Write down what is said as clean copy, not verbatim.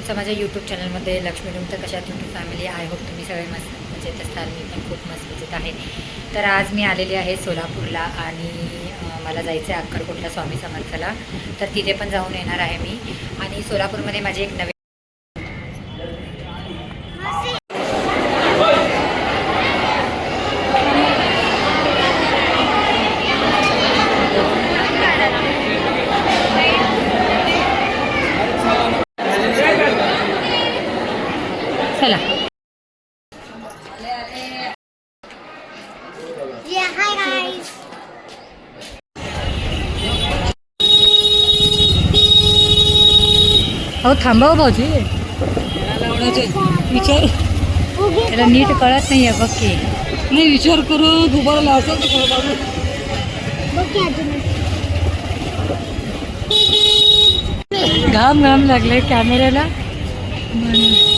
तुमचं माझ्या यूट्यूब चॅनलमध्ये. लक्ष्मी तुमचं कशात यूट्यूब फॅमिली. आय होप तुम्ही सगळे मस्त मजेत असाल. मी पण खूप मस्त मजेत आहे. तर आज मी आलेली आहे सोलापूरला आणि मला जायचं आहे अक्कलकोटला स्वामी समर्थला. तर तिथे पण जाऊन येणार आहे मी. आणि सोलापूरमध्ये माझी एक नवीन चला अहो थांबाव भाऊजी. विचार त्याला नीट कळत नाही आहे बघ की. नाही विचार करून उभारला असं घाम लागले कॅमेऱ्याला म्हणून.